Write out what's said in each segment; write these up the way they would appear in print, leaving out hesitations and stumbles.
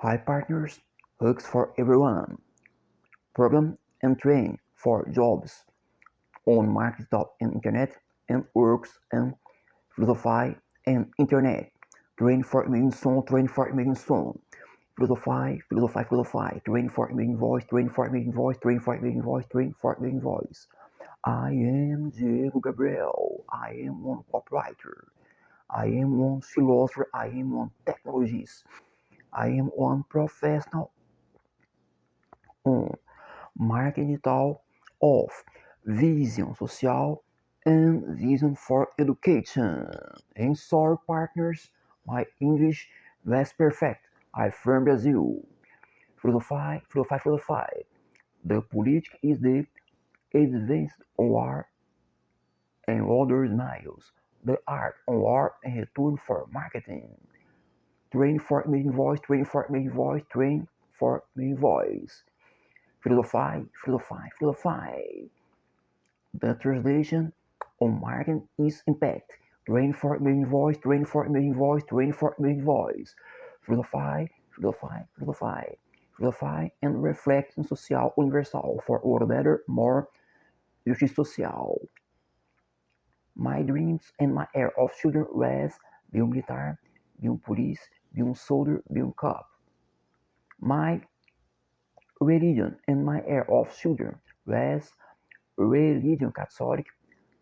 Hi partners, hugs for everyone. Program and train for jobs on market top and internet and works and philosophy and internet. Train for main song, train for main song. Philosophy, train for main voice, train for main voice, train for main voice, train for main voice. I am Diego Gabriel. I am one copywriter. I am one philosopher. I am one technologist. I am one professional on marketing digital of vision social and vision for education. And sorry partners, my English was perfect. I'm from Brazil. Philosophy. The politics is the advanced war and other miles. The art on war and return for marketing. Train for main voice, train for main voice, train for main voice. Philosophy. The translation on marketing is impact. Train for main voice, train for main voice, train for main voice. Philosophy, and reflection social universal for order better, more justice social. My dreams and my air of children was be um militar, be um police, be um soldier, be um cop. My religion and my air of children was religion Catholic,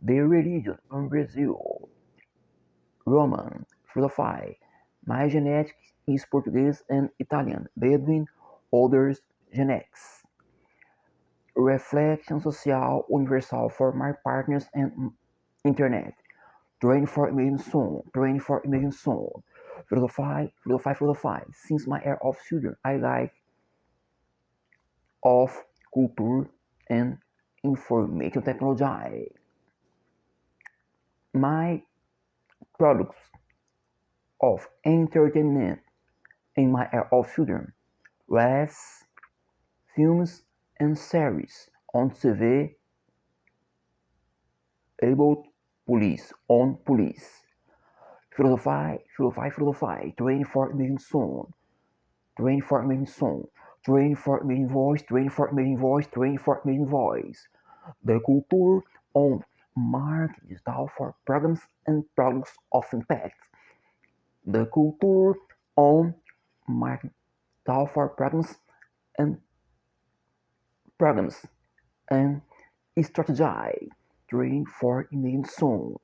the religion in Brazil, Roman, Philosophy. My genetics is Portuguese and Italian, between others genetics. Reflection social universal for my partners and internet. Train for imagine soon, train for imagine soon. Philosophy. Since my air of children, I like of culture and information technology. My products of entertainment in my era of children was films and series on TV about police, on police. Philosophy, train for main song, train for main song, train for main voice, train for main voice, train for main voice. The culture on market digital for programs and products of impact. The culture on market digital for and programs and strategize. Train for immune zone.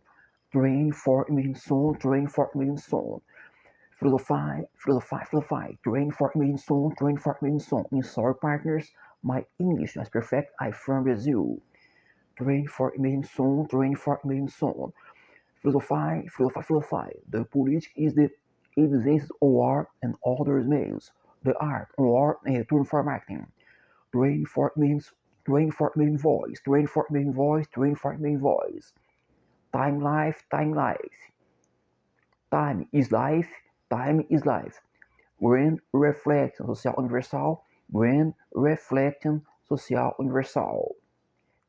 Train for immune zone. Train for immune zone. Philosophy. Train for immune zone. Train for immune zone. In sorry partners, my English is perfect. I'm from Brazil. Train for immune zone. Train for immune zone. Philosophy. The politics is the evidence on war and other means. The art on war and return for marketing. Train for means train for main voice, train for main voice, train for main voice. Time life. Time is life, time is life. Grand reflection social universal, grand reflection social universal.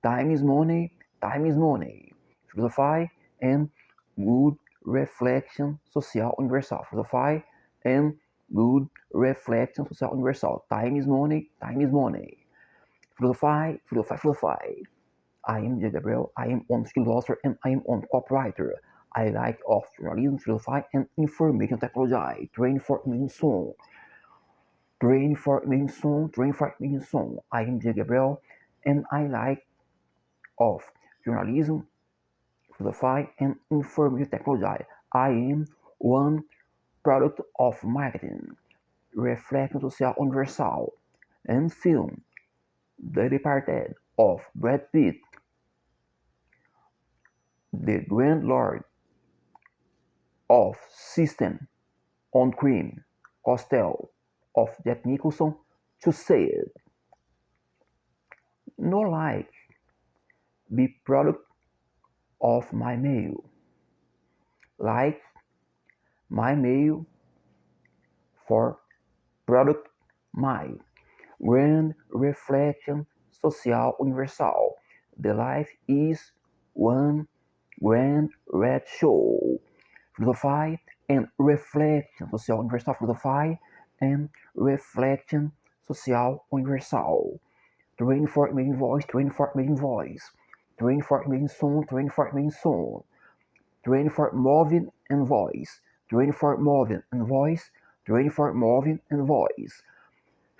Time is money, time is money. Philosophy and good reflection social universal. Philosophy and good reflection social universal. Time is money, time is money. Philosophy. I am J. Gabriel. I am on philosopher and I am on copywriter. I like of journalism, philosophy, and information technology. Train for main song. Train for main song. I am J. Gabriel and I like of journalism, philosophy, and information technology. I am one product of marketing, reflection social universal, and film. The Departed of Brad Pitt, the Grand Lord of System on Cream, Costello of Jack Nicholson to say it. No like be product of my mail. Like my mail for product my grand reflection social universal. The life is one grand red show. Philosophy and reflection social universal philosophy and reflection social universal. Traine for making voice, train for making voice. Train for making sound, train for making sound. Train for moving and voice. Train for moving and voice. Train for moving and voice.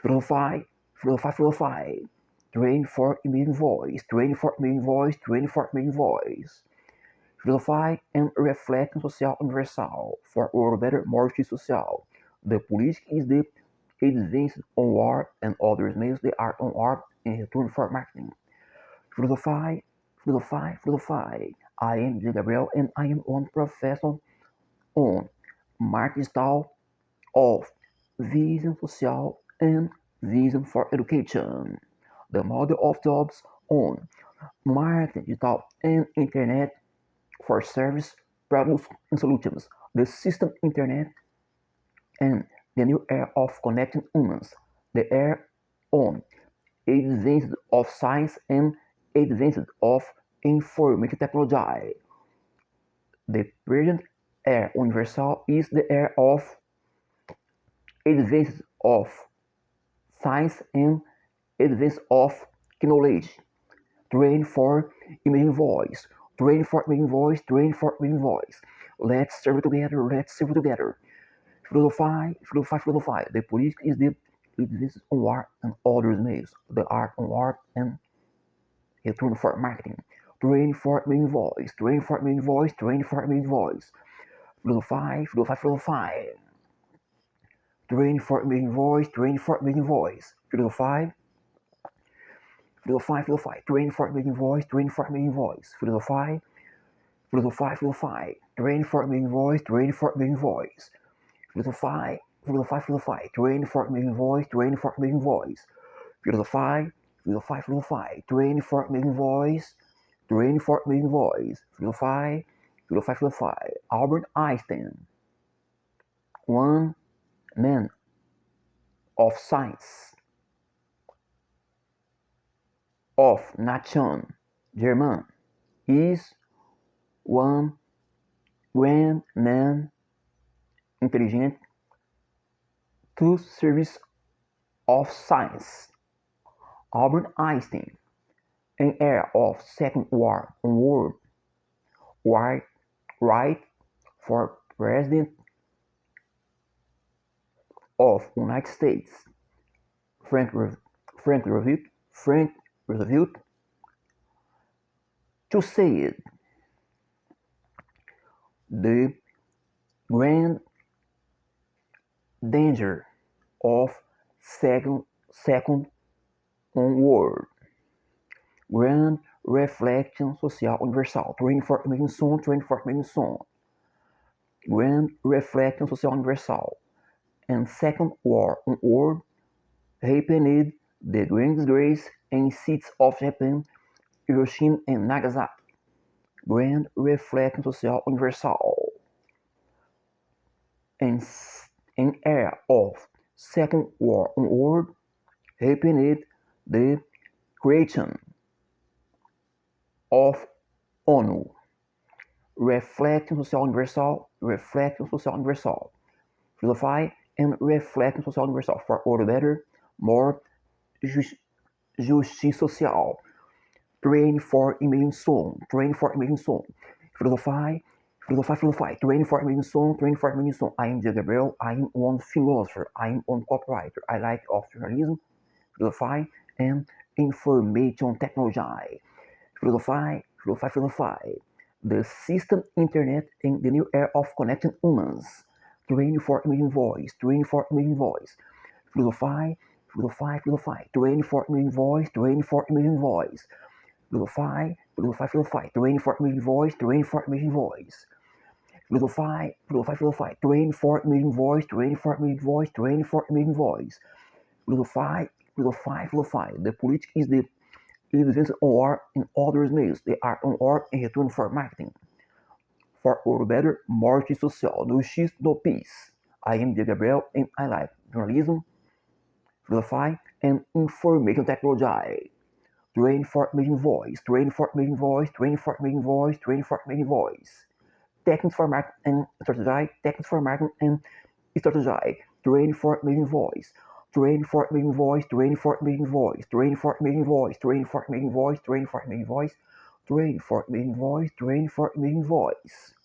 Filosofy, filosofy. Train for making voice, train for making voice, train for making voice. Filosofy and reflection social universal for or better more social. The política is the advance on war and others meios they are on war in return for marketing. Filosofy, filosofy. I am Gabriel and I am one professor on marketing style of vision social and vision for education. The model of jobs on marketing digital and internet for service, products and solutions. The system internet and the new era of connecting humans. The era on advances of science and advances of information technology. The present era universal is the era of advances of science and advance of knowledge. Train for imaging voice. Train for imaging voice. Train for imaging voice. Let's serve together. Let's serve together. Philosophy. The politics is the advance on war and others males. The art on war and return for marketing. Train for imaging voice. Train for imaging voice. Train for imaging voice. Philosophy. Train for imaging voice. Train for imaging voice. Philosophy. Train for making voice, train for making voice. Philosophy. Train for making voice, train for making voice. Philosophy. Train for making voice, train for making voice. Philosophy. Train for making voice, train for making voice. Philosophy. Albert Einstein, one man of science, of nation, German, is one grand man intelligent to service of science. Albert Einstein, an era of Second World War, right for President of United States, Frank Roosevelt, to say it, the grand danger of second world. Grand reflection social universal. Train for making sound, train for making sound. Grand reflection social universal. And second world happened the great disgrace in cities of Japan, Hiroshima and Nagasaki. Grand reflection social universal. And an era of Second World happened the creation of ONU. Reflection social universal. Philosophy and reflection social universal for order better, more justice social. Train for imaging soul. Philosophy. Train for imaging soul. I am Gabriel. I am one philosopher. I am one copywriter. I like of journalism, philosophy, and information technology. Philosophy. The system internet in the new era of connecting humans. Train for imaging voice. Philosophy. Train for imaging voice. Philosophy. Train for imaging voice. Philosophy. Train for imaging voice. Philosophy. The politics is the advance on war in others meios. They are on war in return for marketing. For or better, morte social. No X, no peace. I am Gabriel and I like journalism, philosophy, and information technology. Train for making voice. Techniques for marketing and strategy. Traine for making voice. Train for making voice. Train for making voice. Train for making voice. Train for making voice. Train for making voice. Train for making voice. Train for making voice.